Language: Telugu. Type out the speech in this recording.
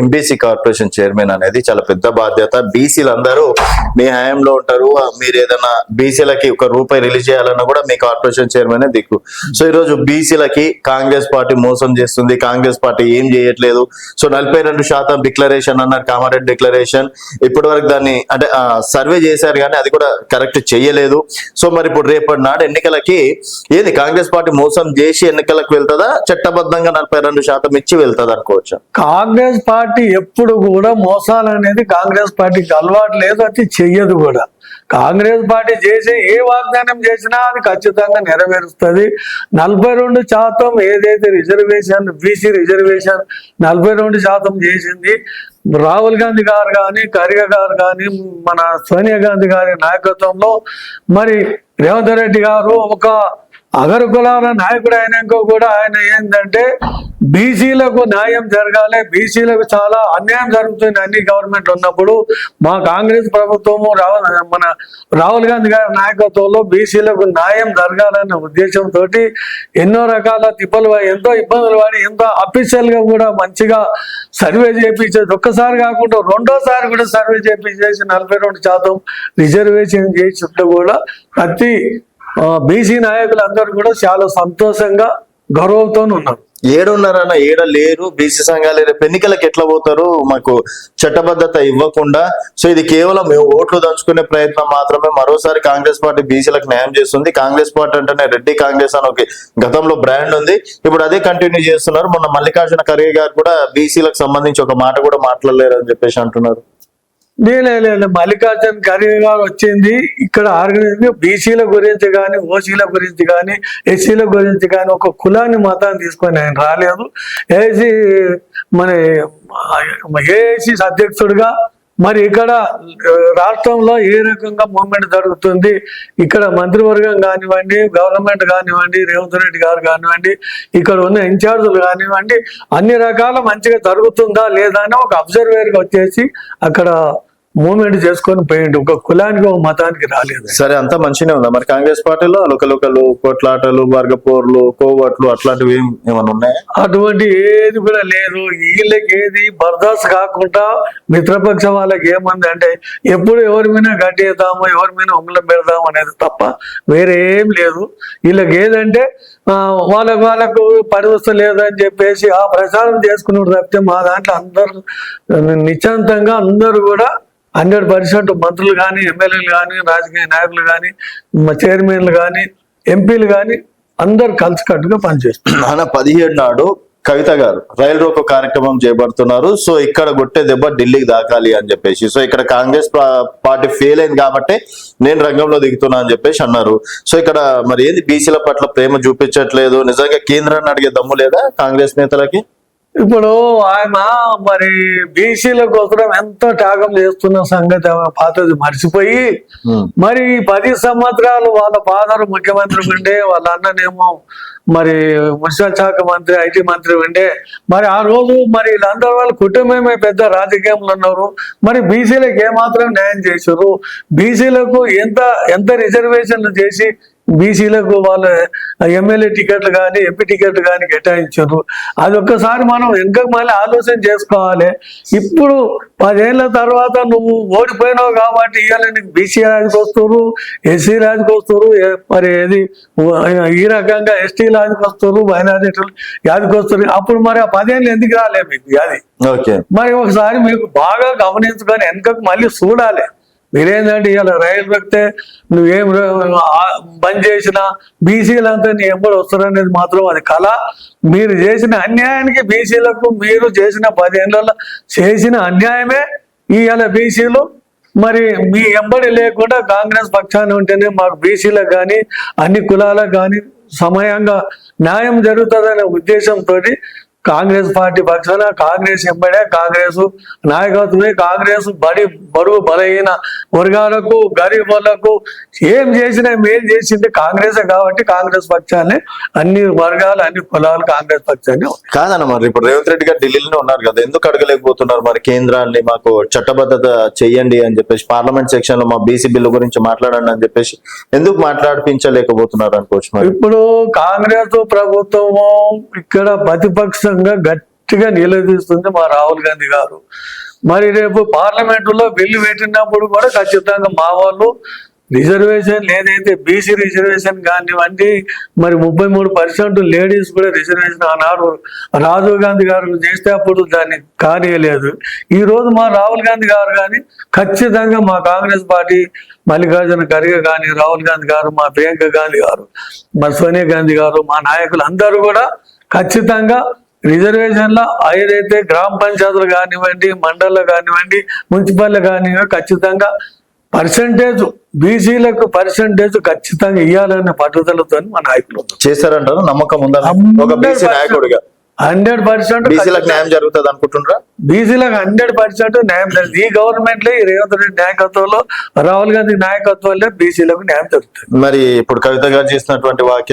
ఎంబీసీ కార్పొరేషన్ చైర్మన్ అనేది చాలా పెద్ద బాధ్యత. బీసీలు అందరూ మీ హయాంలో ఉంటారు. మీరు ఏదైనా బీసీలకి ₹1 రిలీజ్ చేయాలన్నా కూడా మీ కార్పొరేషన్ చైర్మన్ దిక్కు. సో ఈ రోజు బీసీలకి కాంగ్రెస్ పార్టీ మోసం చేస్తుంది, కాంగ్రెస్ పార్టీ ఏం చేయట్లేదు. సో 42% డిక్లరేషన్ అన్నారు, కామారెడ్డి డిక్లరేషన్. ఇప్పటి వరకు దాన్ని అంటే సర్వే చేశారు కానీ అది కూడా కరెక్ట్ చెయ్యలేదు. సో మరి ఇప్పుడు రేపటి నాడు ఎన్నికలకి ఏది కాంగ్రెస్ పార్టీ మోసం చేసి ఎన్నికలకు వెళ్తుందా, చట్టబద్ధంగా 42% ఇచ్చి వెళ్తుంది అనుకోవచ్చా? కాంగ్రెస్ పార్టీ ఎప్పుడు కూడా మోసాలు అనేది కాంగ్రెస్ పార్టీకి అలవాటు లేదు, అది చెయ్యదు కూడా. కాంగ్రెస్ పార్టీ చేసే ఏ వాగ్దానం చేసినా అది ఖచ్చితంగా నెరవేరుస్తుంది. 42% ఏదైతే రిజర్వేషన్, బీసీ రిజర్వేషన్ 42% చేసింది రాహుల్ గాంధీ గారు కానీ, ఖర్గే గారు కానీ, మన సోనియా గాంధీ గారి నాయకత్వంలో. మరి రేవంత్ రెడ్డి గారు ఒక అగరు కులాల నాయకుడు అయినాక కూడా ఆయన ఏంటంటే బీసీలకు న్యాయం జరగాలి, బీసీలకు చాలా అన్యాయం జరుగుతుంది అన్ని గవర్నమెంట్ ఉన్నప్పుడు. మా కాంగ్రెస్ ప్రభుత్వము మన రాహుల్ గాంధీ గారి నాయకత్వంలో బీసీలకు న్యాయం జరగాలనే ఉద్దేశంతో ఎన్నో రకాల తిప్పలు, ఎంతో ఇబ్బందులు పడి, ఎంతో అఫీషియల్ గా కూడా మంచిగా సర్వే చేయించేది. ఒక్కసారి కాకుండా రెండోసారి కూడా సర్వే చేయించేసి 42% రిజర్వేషన్ చేసినట్టు కూడా ప్రతి బీసీ నాయకులందరూ కూడా చాలా సంతోషంగా గౌరవంతో ఉన్నారు. ఏడున్నారన్న ఏడ లేరు బీసీ సంఘాలు. రేపు ఎన్నికలకు ఎట్లా పోతారు? మాకు చట్టబద్ధత ఇవ్వకుండా. సో ఇది కేవలం ఓట్లు దంచుకునే ప్రయత్నం మాత్రమే. మరోసారి కాంగ్రెస్ పార్టీ బీసీలకు న్యాయం చేస్తుంది. కాంగ్రెస్ పార్టీ అంటేనే రెడ్డి కాంగ్రెస్ అని ఒక గతంలో బ్రాండ్ ఉంది, ఇప్పుడు అదే కంటిన్యూ చేస్తున్నారు. మొన్న మల్లికార్జున ఖర్గే గారు కూడా బీసీలకు సంబంధించి ఒక మాట కూడా మాట్లాడలేరు అని చెప్పేసి అంటున్నారు. లేదు, మల్లికార్జున ఖర్గే గారు వచ్చింది ఇక్కడ ఆర్గనైజింగ్ బీసీల గురించి కానీ, ఓసీల గురించి కానీ, ఎస్సీల గురించి కానీ ఒక కులాన్ని మతాన్ని తీసుకొని ఆయన రాలేదు. ఏఐసి అధ్యక్షుడిగా మరి ఇక్కడ రాష్ట్రంలో ఏ రకంగా మూవ్మెంట్ జరుగుతుంది, ఇక్కడ మంత్రివర్గం కానివ్వండి, గవర్నమెంట్ కానివ్వండి, రేవంత్ రెడ్డి గారు కానివ్వండి, ఇక్కడ ఉన్న ఇన్ఛార్జులు కానివ్వండి, అన్ని రకాల మంచిగా జరుగుతుందా లేదా అని ఒక అబ్జర్వేర్గా వచ్చేసి అక్కడ మూవ్మెంట్ చేసుకొని పోయిండు. ఒక కులానికి ఒక మతానికి రాలేదు. సరే, అంతా మంచిగానే ఉందా మరి కాంగ్రెస్ పార్టీలో? అలుకలుకలు, కొట్లాటలు, వర్గపోర్లు, కోవట్లు అట్లాంటివి ఏమైనా ఉన్నాయా? అటువంటి ఏది కూడా లేదు. వీళ్ళకి ఏది బర్దాస్త్ కాకుండా మిత్రపక్ష వాళ్ళకి ఏమంది అంటే ఎప్పుడు ఎవరి మీద గట్టేద్దాము, ఎవరి మీద ఉమ్మలం పెడదాము అనేది తప్ప వేరే ఏం లేదు. వీళ్ళకి ఏదంటే వాళ్ళకు పరివస్థ లేదని చెప్పేసి ఆ ప్రచారం చేసుకున్నాడు తప్పితే మా దాంట్లో అందరూ నిశ్చంతంగా అందరూ కూడా 100% మంత్రులు కానీ, ఎమ్మెల్యేలు కానీ, రాజకీయ నాయకులు కానీ, చైర్మన్లు కానీ, ఎంపీలు కానీ అందరు కలిసికట్టుగా పనిచేస్తున్నారు. 17 నాడు కవిత గారు రైలు రోకో కార్యక్రమం చేపడుతున్నారు. సో ఇక్కడ కొట్టే దెబ్బ ఢిల్లీకి దాకాలి అని చెప్పేసి, సో ఇక్కడ కాంగ్రెస్ పార్టీ ఫెయిల్ అయింది కాబట్టి నేను రంగంలో దిగుతున్నా అని చెప్పేసి అన్నారు. సో ఇక్కడ మరి ఏంది బీసీల పట్ల ప్రేమ చూపించట్లేదు? నిజంగా కేంద్రాన్ని అడిగే దమ్ము లేదా కాంగ్రెస్ నేతలకి? ఇప్పుడు ఆయన మరి బీసీల కోసం ఎంతో త్యాగం చేస్తున్న సంగతి పాతది మర్చిపోయి మరి 10 సంవత్సరాలు వాళ్ళ ఫాదర్ ముఖ్యమంత్రి ఉండే, వాళ్ళ అన్ననేమో మరి మున్సిపల్ శాఖ మంత్రి, ఐటీ మంత్రి ఉండే. మరి ఆ రోజు మరి వీళ్ళందరూ వాళ్ళ కుటుంబమే పెద్ద రాజకీయంలో ఉన్నారు. మరి బీసీలకు ఏమాత్రం న్యాయం చేశారు? బీసీలకు ఎంత రిజర్వేషన్లు చేసి బీసీలకు వాళ్ళ ఎమ్మెల్యే టికెట్లు కానీ, ఎంపీ టికెట్లు కానీ కేటాయించారు. అది ఒక్కసారి మనం ఇంకా మళ్ళీ ఆలోచన చేసుకోవాలి. ఇప్పుడు 10 ఏళ్ల తర్వాత నువ్వు ఓడిపోయినావు కాబట్టి ఇవాళ నీకు బీసీ రాజుకి వస్తారు, ఎస్సీ రాజుకి వస్తారు, మరి ఏది ఈ రకంగా ఎస్టీ రాజుకి వస్తారు, మైనారిటీలు యాదికి వస్తారు. అప్పుడు మరి ఆ 10 ఏళ్ళు ఎందుకు రాలే మీకు అది? మరి ఒకసారి మీకు బాగా గమనించుకొని వెనకకు మళ్ళీ చూడాలి. మీరేంటంటే ఇవాళ రైలు వ్యక్తే నువ్వేం బంద్ చేసినా బీసీలంతా నీ ఎంబడి వస్తారనేది మాత్రం అది కళ. మీరు చేసిన అన్యాయానికి బీసీలకు మీరు చేసిన 10 ఏళ్లలో చేసిన అన్యాయమే ఇవాళ బీసీలు మరి మీ ఎంబడి లేకుండా కాంగ్రెస్ పక్షాన్ని ఉంటేనే మాకు బీసీలకు కానీ అన్ని కులాలకు కానీ సమయంగా న్యాయం జరుగుతుందనే ఉద్దేశంతో కాంగ్రెస్ పార్టీ పక్షాన కాంగ్రెస్ ఎంబడే, కాంగ్రెస్ నాయకత్వమే, కాంగ్రెస్ బరువు బలహీన వర్గాలకు, గరీబులకు ఏం చేసినా మేలు చేసింది కాంగ్రెస్ కాబట్టి కాంగ్రెస్ పక్షాన్ని అన్ని వర్గాలు, అన్ని కులాలు కాంగ్రెస్ పక్షాన్ని. కాదన్న మరి ఇప్పుడు రేవంత్ రెడ్డి గారు ఢిల్లీలోనే ఉన్నారు కదా, ఎందుకు అడగలేకపోతున్నారు మరి కేంద్రాన్ని మాకు చట్టబద్ధత చెయ్యండి అని చెప్పేసి, పార్లమెంట్ సెక్షన్ లో మా బీసీ బిల్లు గురించి మాట్లాడండి అని చెప్పేసి ఎందుకు మాట్లాడిపించలేకపోతున్నారు అనుకోవచ్చు? ఇప్పుడు కాంగ్రెస్ ప్రభుత్వము ఇక్కడ ప్రతిపక్షంగా గట్టిగా నిలదీస్తుంది మా రాహుల్ గాంధీ గారు. మరి రేపు పార్లమెంటులో బిల్లు పెట్టినప్పుడు కూడా ఖచ్చితంగా మా వాళ్ళు రిజర్వేషన్ ఏదైతే బీసీ రిజర్వేషన్ కానివ్వండి, మరి 33% లేడీస్ కూడా రిజర్వేషన్ ఆనాడు రాజీవ్ గాంధీ గారు చేస్తే అప్పుడు దాన్ని కానియలేదు. ఈ రోజు మా రాహుల్ గాంధీ గారు కానీ ఖచ్చితంగా మా కాంగ్రెస్ పార్టీ మల్లికార్జున ఖర్గే కానీ, రాహుల్ గాంధీ గారు, మా ప్రియాంక గాంధీ గారు, మా సోనియా గాంధీ గారు, మా నాయకులు అందరూ కూడా ఖచ్చితంగా రిజర్వేషన్ల ఏదైతే గ్రామ పంచాయతీలు కానివ్వండి, మండళ్ళు కానివ్వండి, మున్సిపల్ కానివ్వండి, ఖచ్చితంగా పర్సంటేజ్ బీసీలకు పర్సంటేజ్ ఖచ్చితంగా ఇవ్వాలనే పట్టుదలతో మా నాయకులు చేస్తారంటారు. నమ్మకం ఉందా ఒక బీసీ నాయకుడిగా? 100% బీసీలకు న్యాయం జరుగుతుంది అనుకుంటున్నారా? బీసీలకు 100% న్యాయం జరుగుతుంది. ఈ గవర్నమెంట్ లో ఈ రేవంత్ రెడ్డి నాయకత్వంలో, రాహుల్ గాంధీ నాయకత్వంలో బీసీలకు న్యాయం జరుగుతుంది. మరి ఇప్పుడు కవిత గారు చేసినటువంటి వ్యాఖ్యలు